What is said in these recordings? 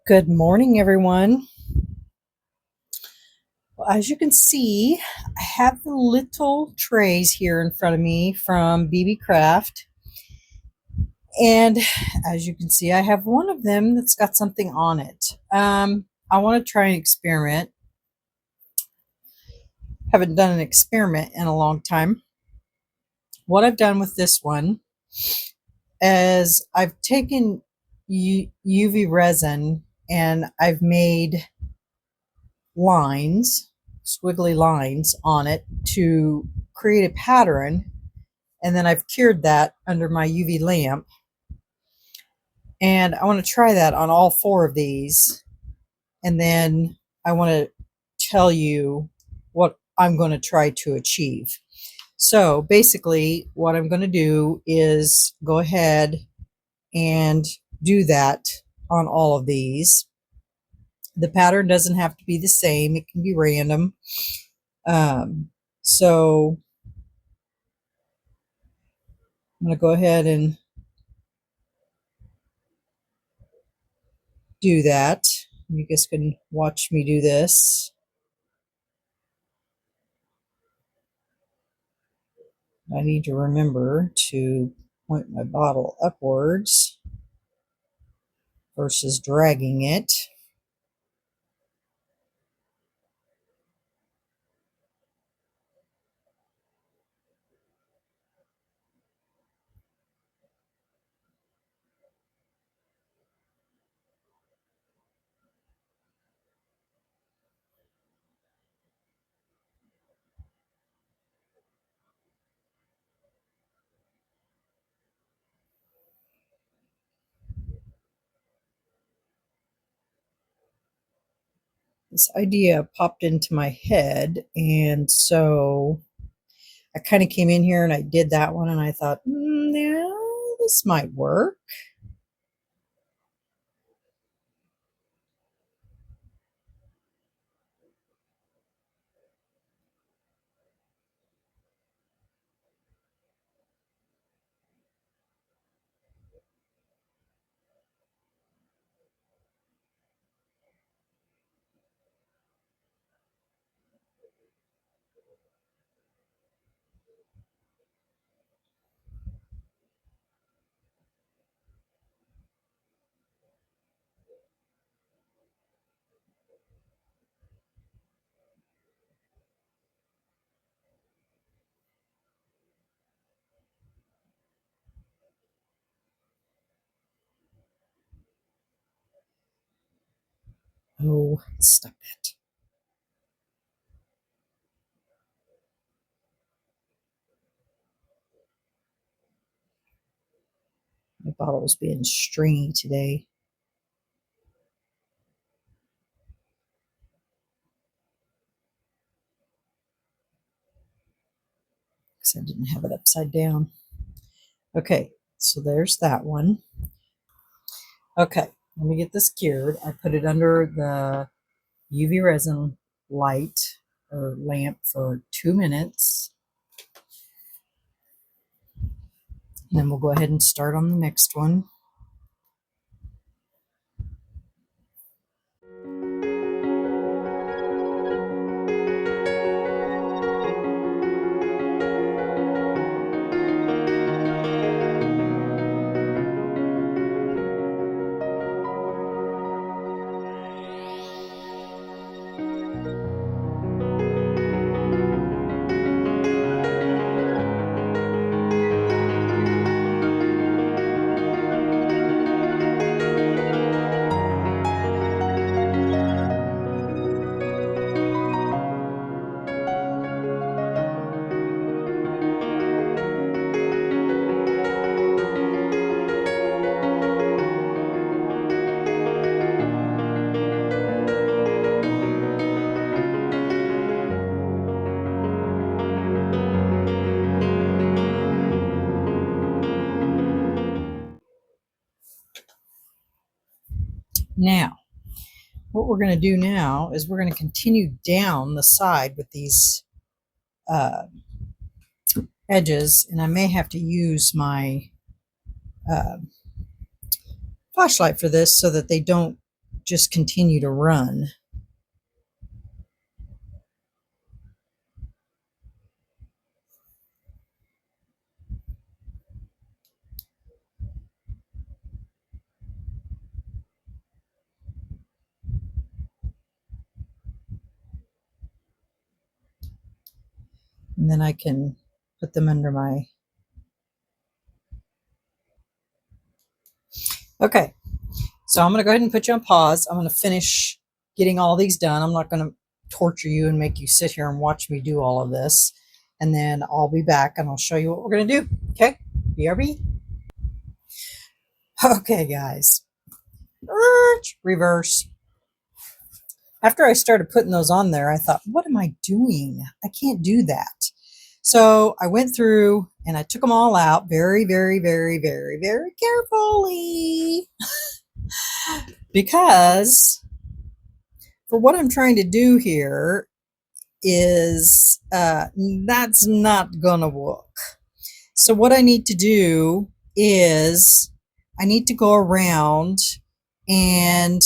Good morning, everyone. Well, as you can see, I have the little trays here in front of me from BeeBee Craft. And as you can see, I have one of them that's got something on it. I want to try an experiment. Haven't done an experiment in a long time. What I've done with this one is I've taken UV resin and I've made lines, squiggly lines on it to create a pattern, and then I've cured that under my UV lamp, and I want to try that on all four of these, and then I want to tell you what I'm going to try to achieve. So basically what I'm going to do is go ahead and do that on all of these. The pattern doesn't have to be the same, it can be random. So I'm going to go ahead and do that. You guys can watch me do this. I need to remember to point my bottle upwards versus dragging it. This idea popped into my head, and so I kind of came in here and I did that one, and I thought, yeah, this might work. Oh, stop it. My bottle's being stringy today. Because I didn't have it upside down. Okay, so there's that one. Okay, let me get this cured. I put it under the UV resin light or lamp for 2 minutes. And then we'll go ahead and start on the next one. Now, what we're going to do now is we're going to continue down the side with these edges, and I may have to use my flashlight for this so that they don't just continue to run. And then I can put them under my... Okay, so I'm going to go ahead and put you on pause. I'm going to finish getting all these done. I'm not going to torture you and make you sit here and watch me do all of this. And then I'll be back and I'll show you what we're going to do. Okay, BRB. Okay, guys. Reverse. After I started putting those on there, I thought, what am I doing? I can't do that. So I went through and I took them all out very, very, very, very, very carefully. Because for what I'm trying to do here is that's not gonna work. So what I need to do is I need to go around and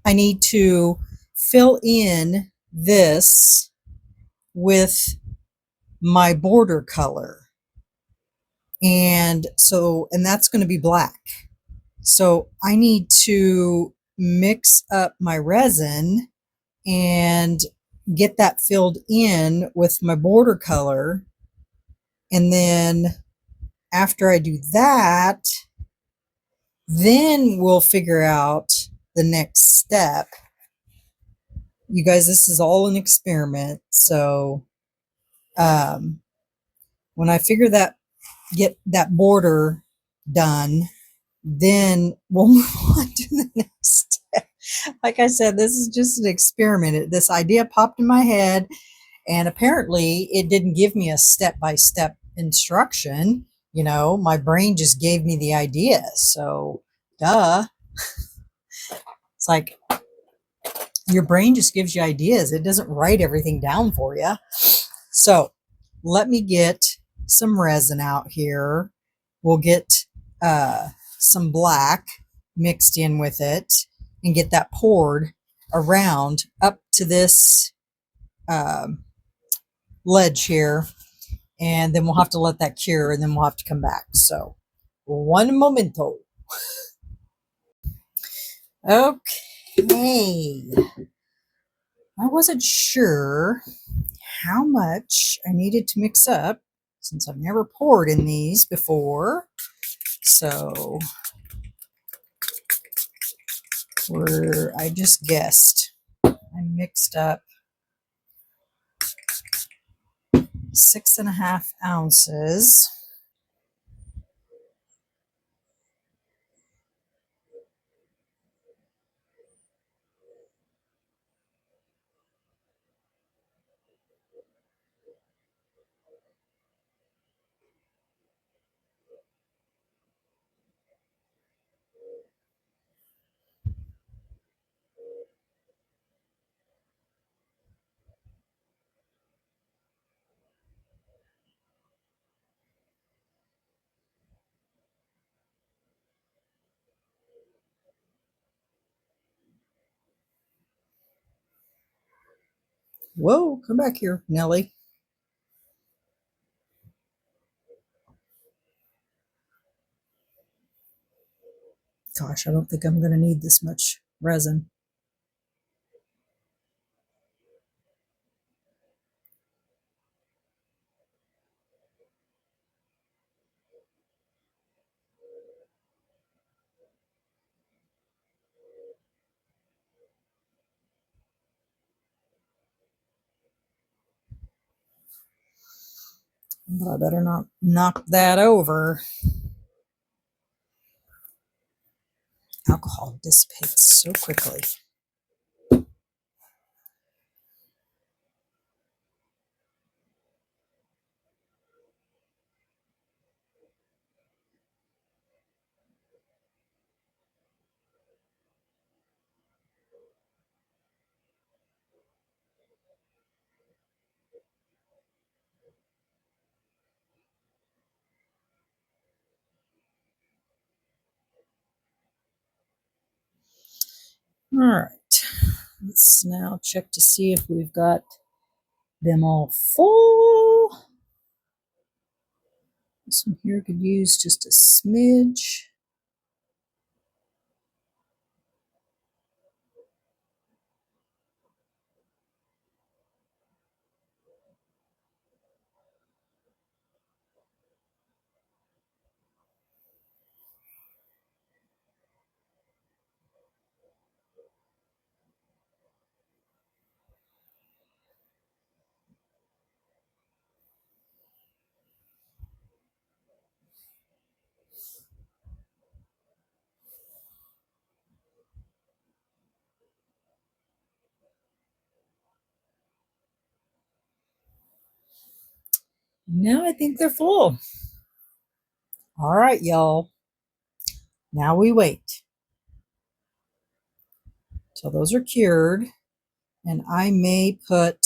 I need to fill in this with my border color. And that's going to be black. So I need to mix up my resin and get that filled in with my border color. And then after I do that, then we'll figure out the next step. You guys, this is all an experiment. So when I figure that, get that border done, then we'll move on to the next step. Like I said, this is just an experiment. This idea popped in my head, and apparently it didn't give me a step-by-step instruction. You know, my brain just gave me the idea. So, duh. It's like your brain just gives you ideas. It doesn't write everything down for you. So, let me get some resin out here. We'll get some black mixed in with it and get that poured around up to this ledge here, and then we'll have to let that cure, and then we'll have to come back. So one momento. Okay, I wasn't sure how much I needed to mix up since I've never poured in these before. So I just guessed. I mixed up 6.5 ounces. Whoa, come back here, Nellie. Gosh, I don't think I'm going to need this much resin. But I better not knock that over. Alcohol dissipates so quickly. right, let's now check to see if we've got them all full. This one here could use just a smidge. Now I think they're full. All right, y'all. Now we wait till those are cured, and I may put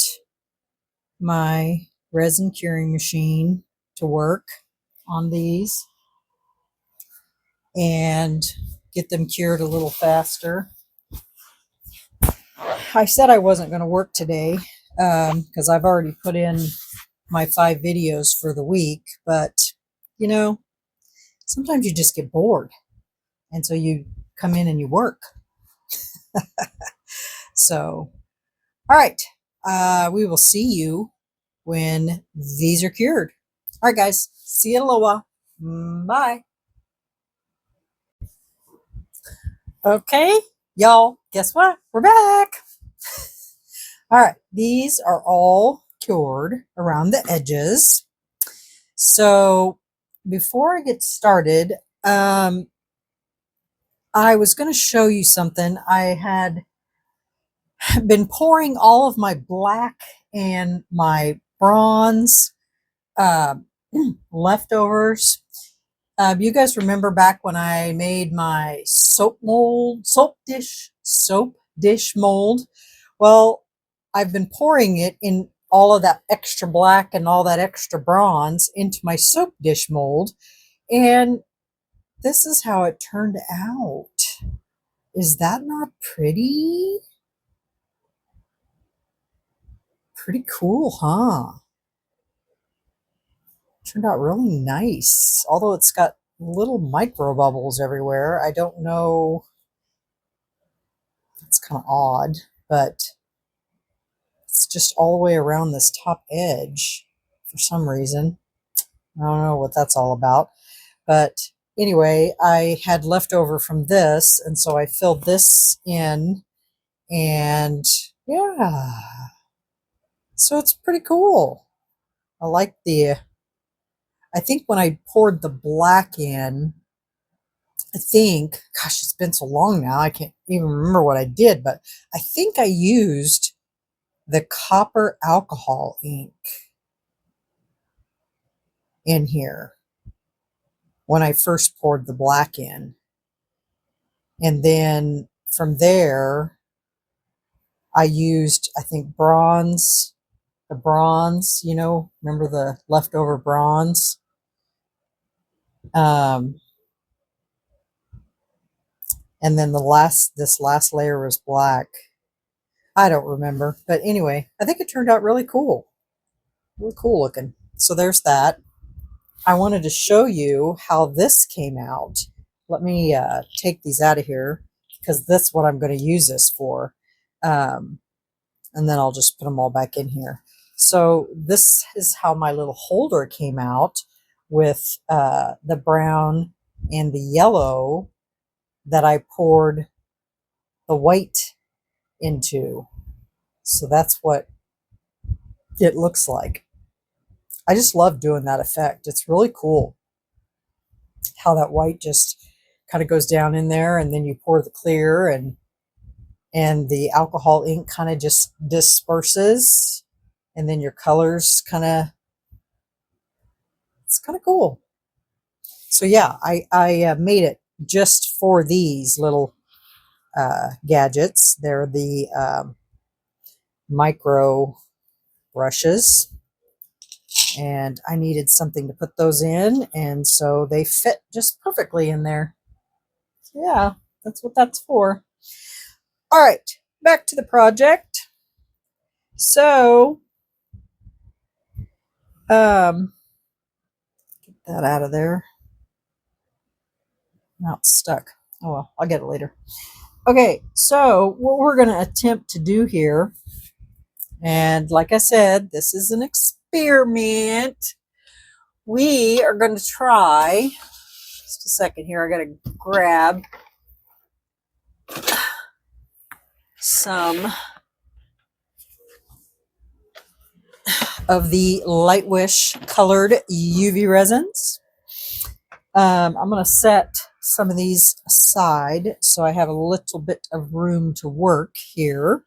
my resin curing machine to work on these and get them cured a little faster. I said I wasn't going to work today because I've already put in my 5 videos for the week, but you know, sometimes you just get bored, and so you come in and you work. So, all right, we will see you when these are cured. All right, guys, see you in a little while. Bye. Okay, y'all, guess what? We're back. All right, these are all cured around the edges. So before I get started, I was going to show you something. I had been pouring all of my black and my bronze leftovers. You guys remember back when I made my soap dish mold? Well, I've been pouring it in all of that extra black and all that extra bronze into my soap dish mold, and this is how it turned out. Is that not pretty? Pretty cool, huh? Turned out really nice, although it's got little micro bubbles everywhere. I don't know. It's kind of odd, but it's just all the way around this top edge for some reason. I don't know what that's all about. But anyway, I had leftover from this, and so I filled this in, and yeah. So it's pretty cool. I like I think when I poured the black in, gosh, it's been so long now, I can't even remember what I did, but I think I used the copper alcohol ink in here when I first poured the black in. And then from there, I used, I think, the bronze, remember the leftover bronze? And then this last layer was black. I don't remember. But anyway, I think it turned out really cool. Really cool looking. So there's that. I wanted to show you how this came out. Let me take these out of here because that's what I'm going to use this for. And then I'll just put them all back in here. So this is how my little holder came out with the brown and the yellow that I poured the white into. So that's what it looks like. I just love doing that effect. It's really cool how that white just kind of goes down in there, and then you pour the clear, and the alcohol ink kind of just disperses, and then your colors it's kind of cool. So yeah, I made it just for these little gadgets. They're the micro brushes, and I needed something to put those in, and so they fit just perfectly in there. So yeah, that's what that's for. All right, back to the project. So, get that out of there. Now it's stuck. Oh well, I'll get it later. Okay, so what we're going to attempt to do here, and like I said, this is an experiment. We are going to try, just a second here, I got to grab some of the Lightwish colored UV resins. I'm going to set some of these aside so I have a little bit of room to work here.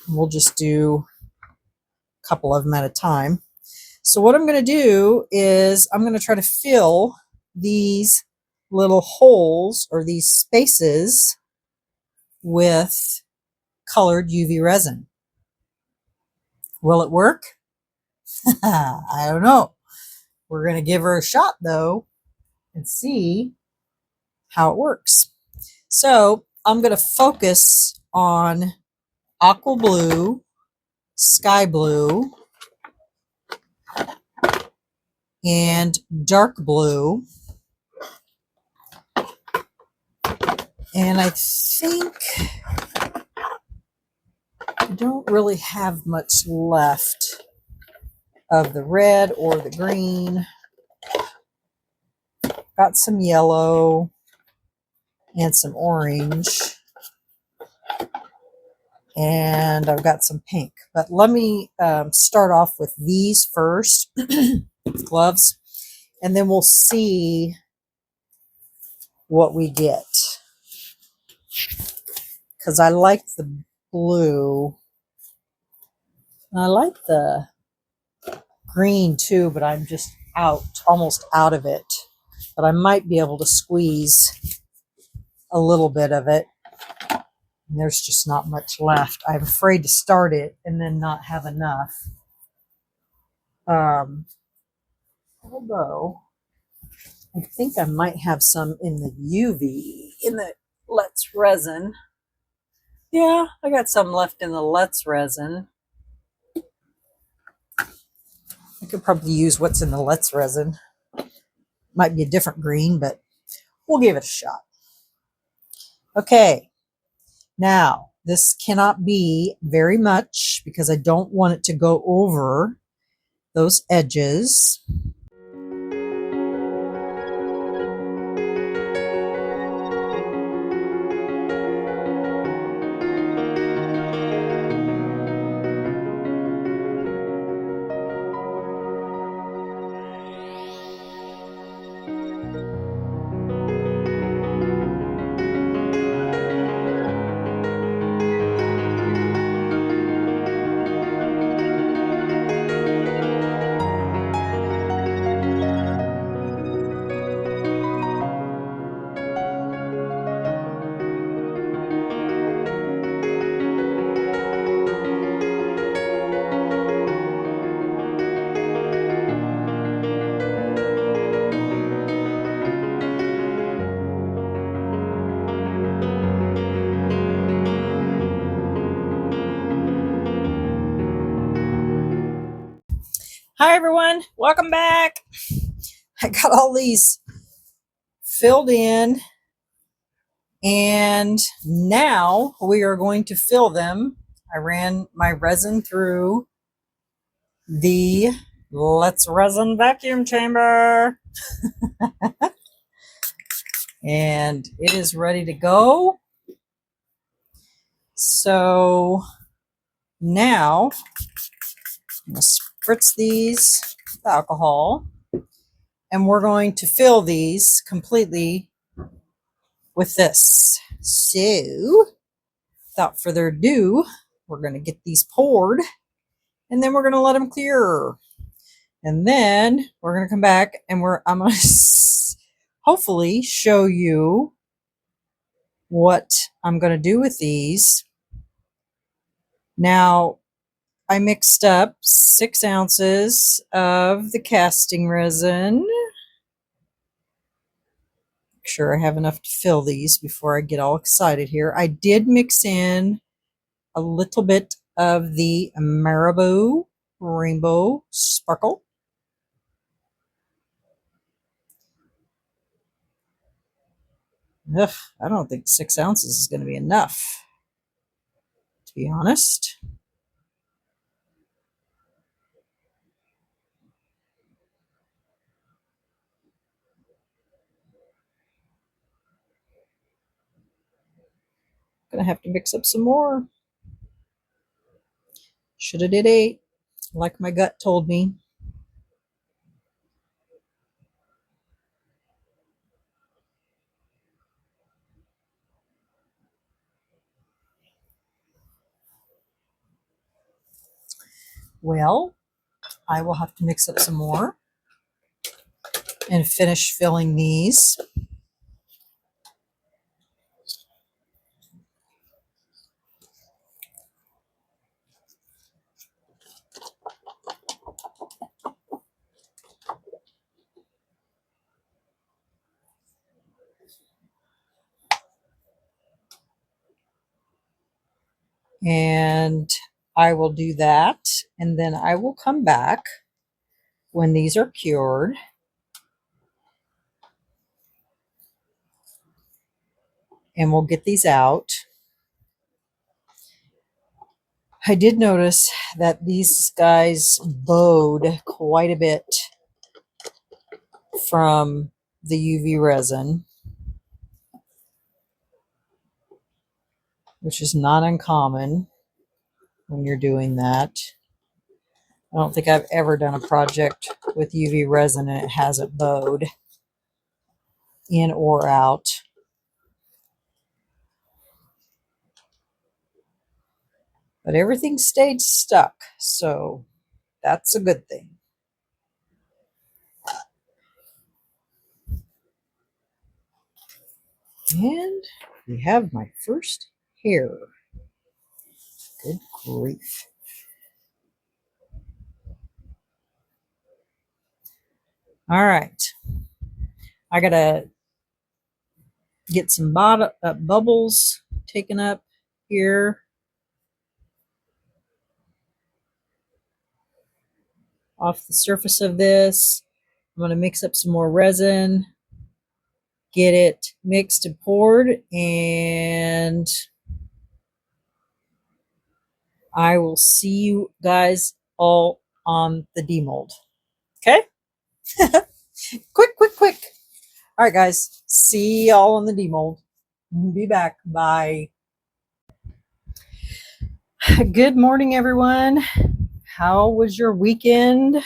We'll just do a couple of them at a time. So what I'm going to do is I'm going to try to fill these little holes or these spaces with colored UV resin. Will it work? I don't know. We're going to give her a shot though and see how it works. So I'm going to focus on aqua blue, sky blue, and dark blue. And I think I don't really have much left of the red or the green. Got some yellow and some orange. And I've got some pink. But let me start off with these first, gloves, and then we'll see what we get. Because I like the blue. I like the green too, but I'm just almost out of it. But I might be able to squeeze a little bit of it. And there's just not much left. I'm afraid to start it and then not have enough. Although I think I might have some in the UV, in the Let's Resin. Yeah, I got some left in the Let's Resin. I could probably use what's in the Let's Resin. Might be a different green, but we'll give it a shot. Okay, now this cannot be very much because I don't want it to go over those edges. Hi everyone, welcome back. I got all these filled in and now we are going to fill them. I ran my resin through the Let's Resin vacuum chamber and it is ready to go. So now I'm going to spritz these with alcohol and we're going to fill these completely with this. So without further ado, we're going to get these poured and then we're going to let them clear. And then we're going to come back and I'm going to hopefully show you what I'm going to do with these. Now, I mixed up 6 ounces of the casting resin Make sure I have enough to fill these before I get all excited here. I did mix in a little bit of the Marabou Rainbow Sparkle. Ugh, I don't think 6 ounces is going to be enough, to be honest. Gonna have to mix up some more. Should have did 8, like my gut told me. Well, I will have to mix up some more and finish filling these. And I will do that, and then I will come back when these are cured and we'll get these out. I did notice that these guys bowed quite a bit from the UV resin, which is not uncommon when you're doing that. I don't think I've ever done a project with UV resin and it hasn't bowed in or out. But everything stayed stuck, so that's a good thing. And we have my first hair. Good grief. All right. I got to get some bubbles taken up here. Off the surface of this. I'm going to mix up some more resin, get it mixed and poured, and I will see you guys all on the demold. Okay? Quick, quick, quick. All right, guys. See y'all on the demold. Be back. Bye. Good morning, everyone. How was your weekend?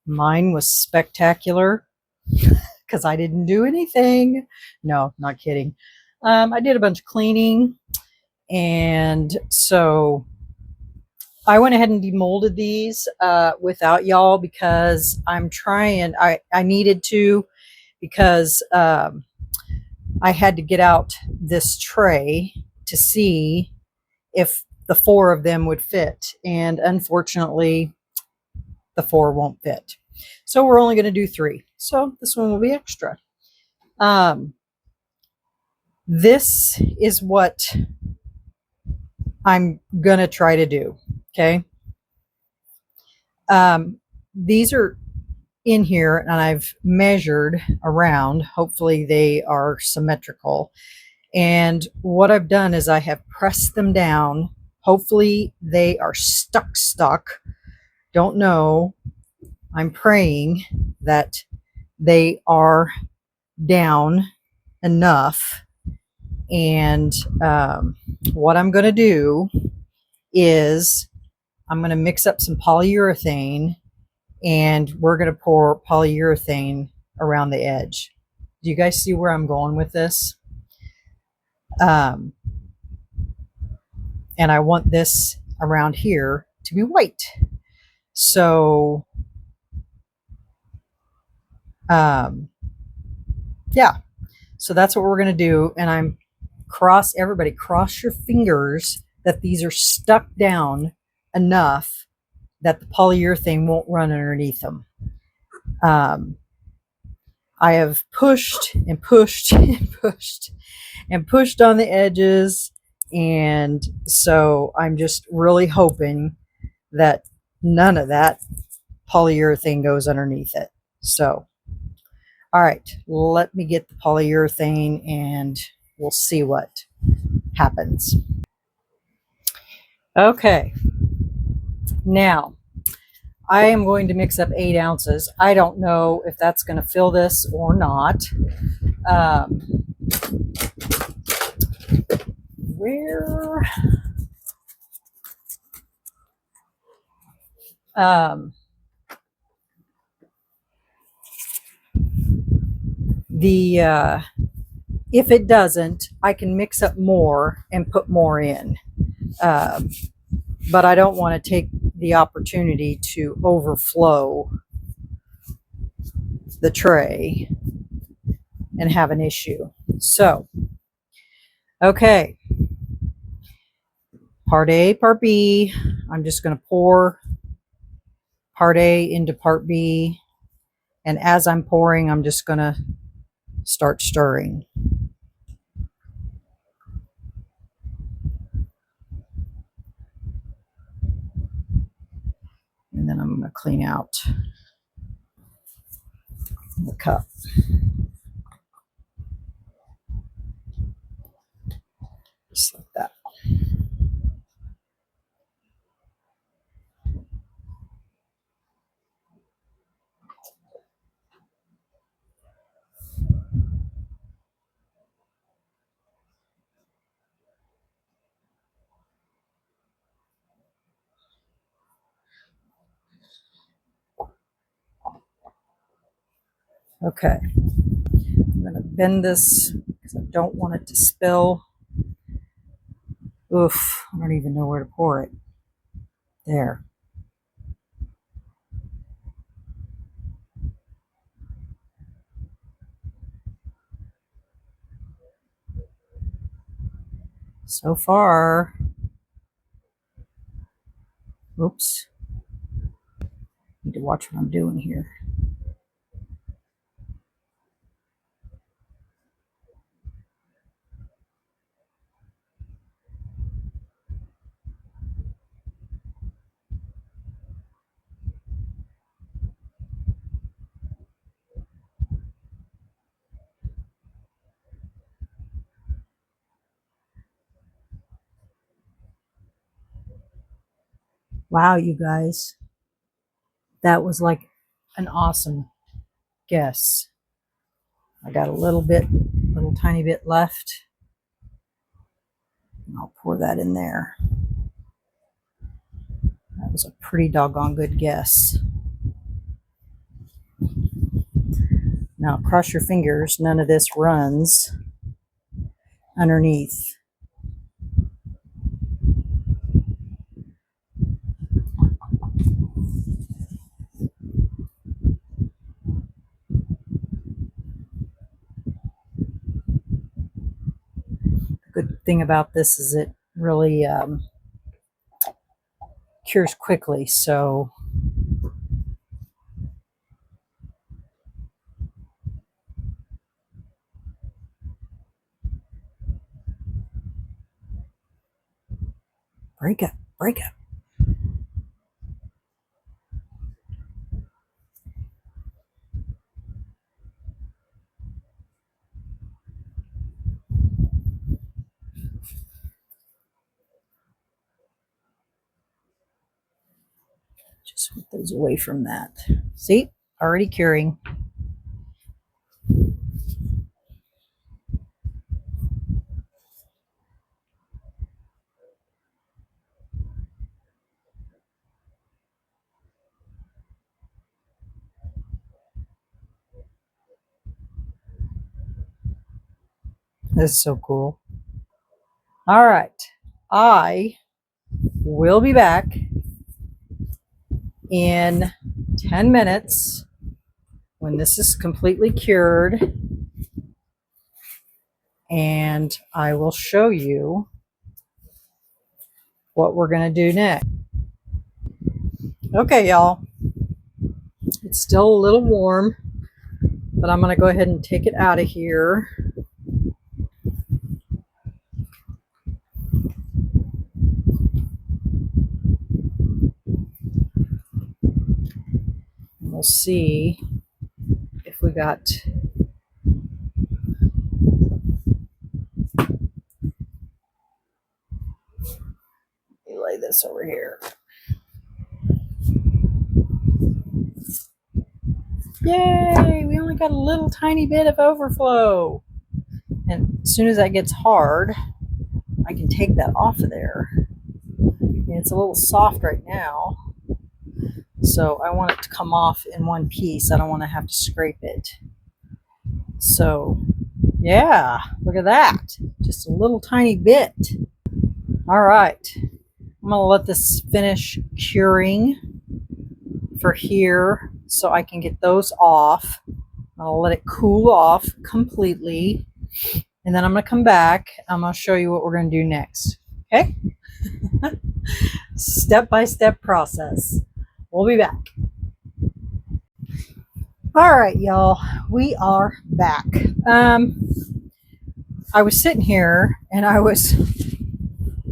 Mine was spectacular because I didn't do anything. No, not kidding. I did a bunch of cleaning, and so I went ahead and demolded these without y'all because I'm trying. I needed to because I had to get out this tray to see if the 4 of them would fit, and unfortunately the 4 won't fit, so we're only going to do 3, so this one will be extra. This is what I'm gonna try to do. Okay, these are in here and I've measured around. Hopefully they are symmetrical, and what I've done is I have pressed them down. Hopefully they are stuck. Don't know. I'm praying that they are down enough. And what I'm going to do is I'm going to mix up some polyurethane, and we're going to pour polyurethane around the edge. Do you guys see where I'm going with this? And I want this around here to be white. So, yeah. So that's what we're going to do. And I'm everybody cross your fingers that these are stuck down enough that the polyurethane won't run underneath them. I have pushed and pushed and pushed and pushed on the edges, and so I'm just really hoping that none of that polyurethane goes underneath it. So, all right, let me get the polyurethane and we'll see what happens. Okay, now I am going to mix up 8 ounces. I don't know if that's going to fill this or not. Where? If it doesn't, I can mix up more and put more in. But I don't want to take the opportunity to overflow the tray and have an issue. So, okay. Part A, part B. I'm just going to pour part A into part B. And as I'm pouring, I'm just going to start stirring. And then I'm going to clean out the cup. Just like that. Okay. I'm going to bend this because I don't want it to spill. Oof, I don't even know where to pour it. There. So far, oops, need to watch what I'm doing here. Wow, you guys, that was like an awesome guess. I got a little tiny bit left. I'll pour that in there. That was a pretty doggone good guess. Now cross your fingers, none of this runs underneath. The good thing about this is it really cures quickly, so break up, break up. Just put those away from that. See, already curing. This is so cool. All right, I will be back in 10 minutes when this is completely cured, and I will show you what we're going to do next. Okay, y'all, it's still a little warm, but I'm going to go ahead and take it out of here. We'll see if we got lay this over here. Yay! We only got a little tiny bit of overflow. And as soon as that gets hard, I can take that off of there. And it's a little soft right now, so I want it to come off in one piece. I don't want to have to scrape it. So, yeah, look at that. Just a little tiny bit. All right. I'm going to let this finish curing for here so I can get those off. I'll let it cool off completely. And then I'm going to come back. I'm going to show you what we're going to do next. Okay? Step-by-step process. We'll be back. All right, y'all. We are back. I was sitting here and I was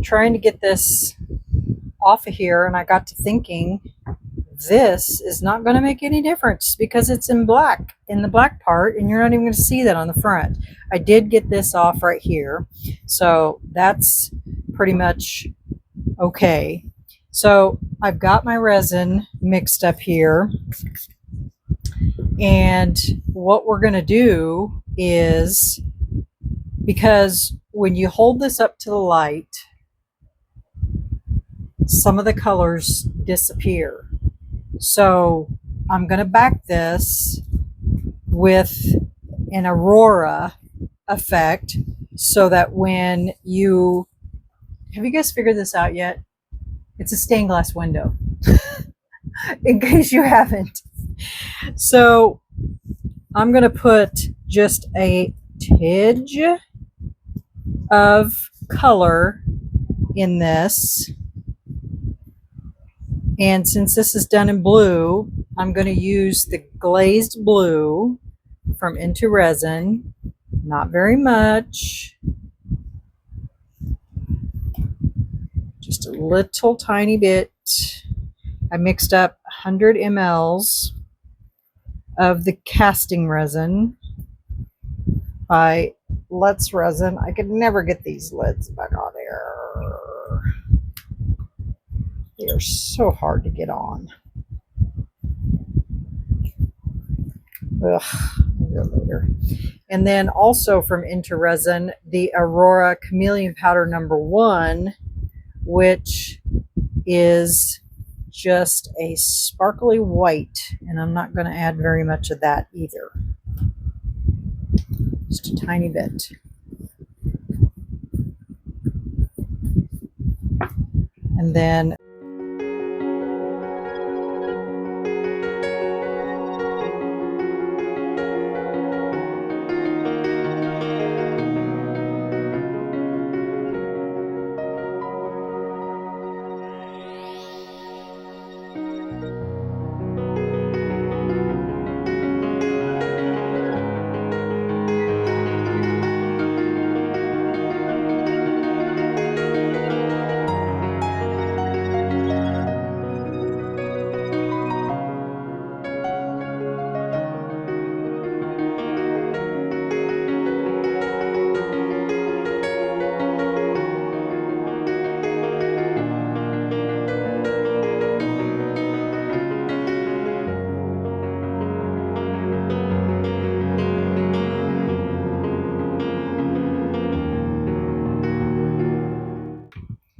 trying to get this off of here, and I got to thinking, this is not going to make any difference because it's in black, in the black part, and you're not even going to see that on the front. I did get this off right here, so that's pretty much okay. So I've got my resin mixed up here, and what we're going to do is, because when you hold this up to the light, some of the colors disappear. So I'm going to back this with an aurora effect so that when you, have you guys figured this out yet? It's a stained glass window, in case you haven't. So I'm going to put just a tidge of color in this. And since this is done in blue, I'm going to use the glazed blue from Into Resin. Not very much. Just a little tiny bit. I mixed up 100 mLs of the casting resin by Let's Resin. I could never get these lids back on there. They are so hard to get on. Ugh, later. And then also from Into Resin, the Aurora Chameleon Powder #1, which is just a sparkly white, and I'm not going to add very much of that either. Just a tiny bit. And then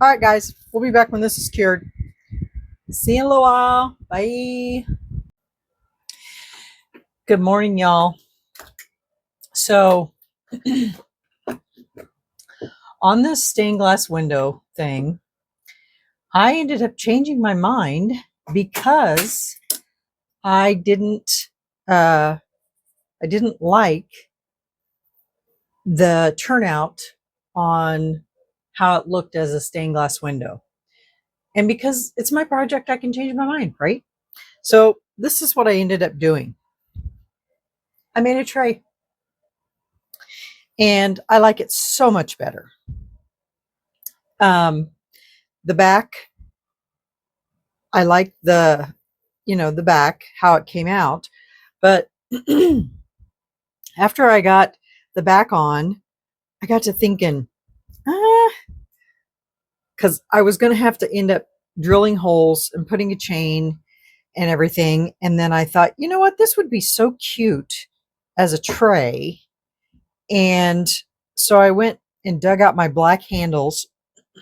all right, guys, we'll be back when this is cured. See you in a little while. Bye. Good morning, y'all. So on this stained glass window thing, I ended up changing my mind because I didn't like the turnout on how it looked as a stained glass window. And because it's my project, I can change my mind, right? So this is what I ended up doing. I made a tray. And I like it so much better. The back, I like the, the back, how it came out. But after I got the back on, I got to thinking, because I was going to have to end up drilling holes and putting a chain and everything. And then I thought, you know what, this would be so cute as a tray. And so I went and dug out my black handles.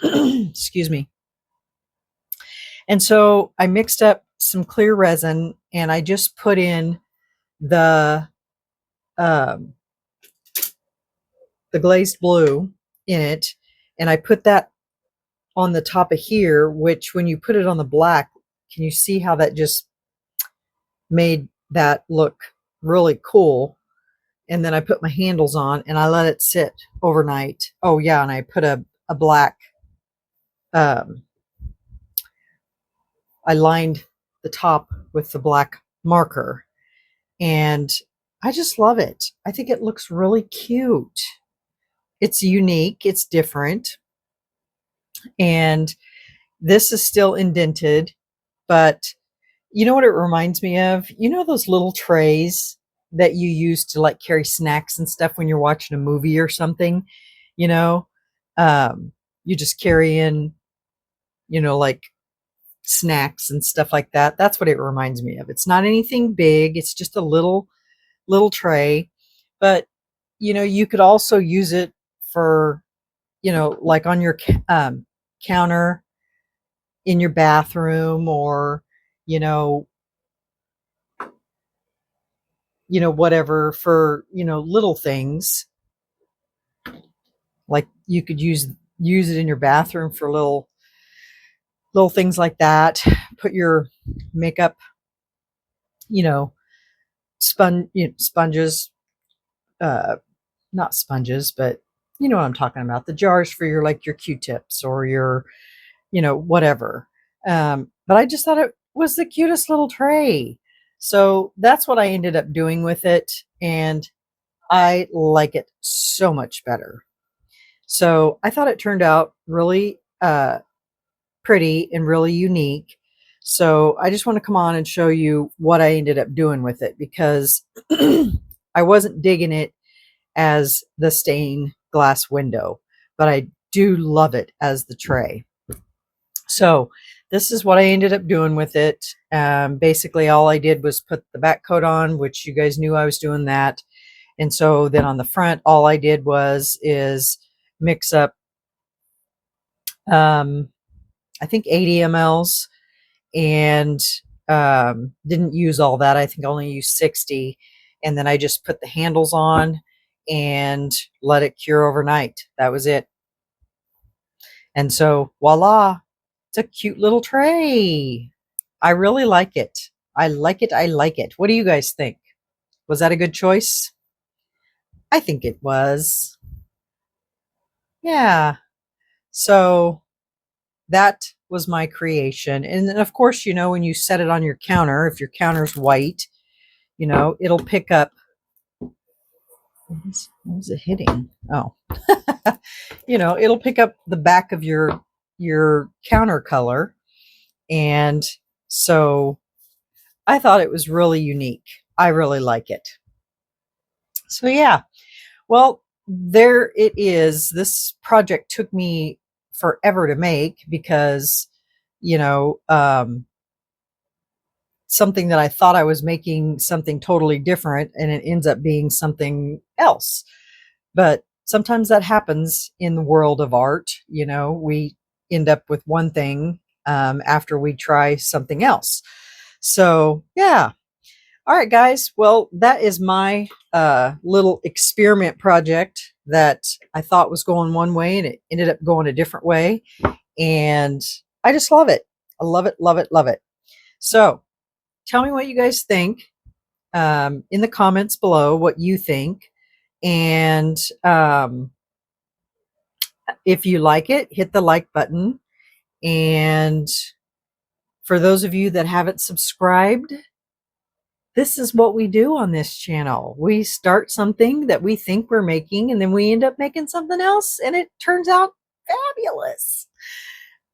Excuse me. And so I mixed up some clear resin and I just put in the glazed blue in it. And I put that on the top of here, which when you put it on the black, can you see how that just made that look really cool? And then I put my handles on and I let it sit overnight. Oh yeah, and I put a black, I lined the top with the black marker, and I just love it. I think it looks really cute. It's unique, it's different, and this is still indented, but you know what it reminds me of? You know those little trays that you use to like carry snacks and stuff when you're watching a movie or something, you know? You just carry in, like snacks and stuff like that. That's what it reminds me of. It's not anything big. It's just a little tray, but you could also use it for, like on your counter in your bathroom, or you know whatever, for little things. Like you could use it in your bathroom for little things like that. Put your makeup, sponges, not sponges, but you know what I'm talking about, the jars for your, like your Q-tips or your whatever. But I just thought it was the cutest little tray. So that's what I ended up doing with it. And I like it so much better. So I thought it turned out really pretty and really unique. So I just want to come on and show you what I ended up doing with it, because I wasn't digging it as the stained glass window, but I do love it as the tray. So this is what I ended up doing with it. Basically, all I did was put the back coat on, which you guys knew I was doing that. And so then on the front, all I did is mix up, I think 80 mLs, and didn't use all that. I think I only used 60. And then I just put the handles on and let it cure overnight. That was it. And so voila, it's a cute little tray. I really like it. I like it. I like it. What do you guys think? Was that a good choice? I think it was. Yeah. So that was my creation. And then of course, when you set it on your counter, if your counter's white, it'll pick up. What was it hitting? Oh, it'll pick up the back of your counter color. And so I thought it was really unique. I really like it. So yeah, well, there it is. This project took me forever to make, because something that I thought I was making something totally different, and it ends up being something else. But sometimes that happens in the world of art. We end up with one thing after we try something else. So yeah. All right, guys. Well, that is my little experiment project that I thought was going one way, and it ended up going a different way. And I just love it. I love it, love it, love it. So tell me what you guys think in the comments below, what you think. And if you like it, hit the like button. And for those of you that haven't subscribed, this is what we do on this channel. We start something that we think we're making, and then we end up making something else, and it turns out fabulous.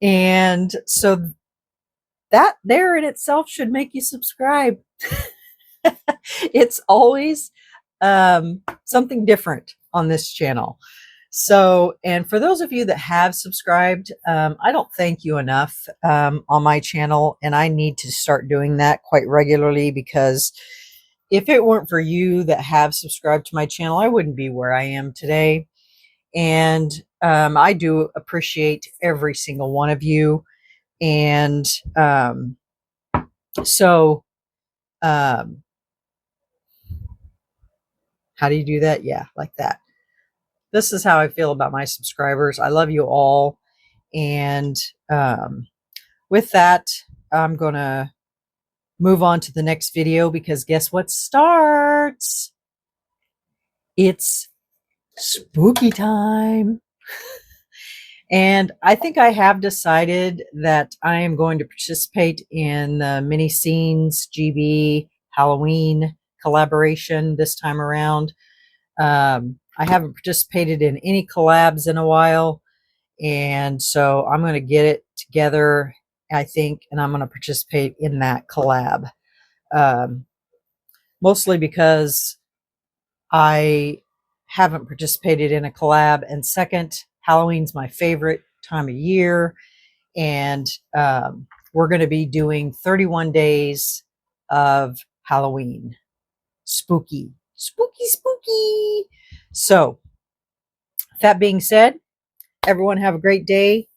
And so that there in itself should make you subscribe. It's always something different on this channel. So, and for those of you that have subscribed, I don't thank you enough on my channel, and I need to start doing that quite regularly, because if it weren't for you that have subscribed to my channel, I wouldn't be where I am today. And I do appreciate every single one of you. And so how do you do that? Yeah, like that. This is how I feel about my subscribers. I love you all. And with that, I'm going to move on to the next video, because guess what starts? It's spooky time. And I think I have decided that I am going to participate in the Mini Scenes GB Halloween collaboration this time around. I haven't participated in any collabs in a while, and so I'm going to get it together, I think, and I'm going to participate in that collab. Mostly because I haven't participated in a collab, and second, Halloween's my favorite time of year, and we're going to be doing 31 days of Halloween. Spooky, spooky, spooky. So, that being said, everyone have a great day,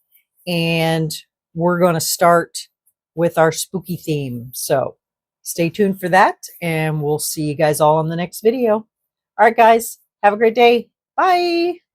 and we're going to start with our spooky theme. So, stay tuned for that, and we'll see you guys all in the next video. All right, guys, have a great day. Bye.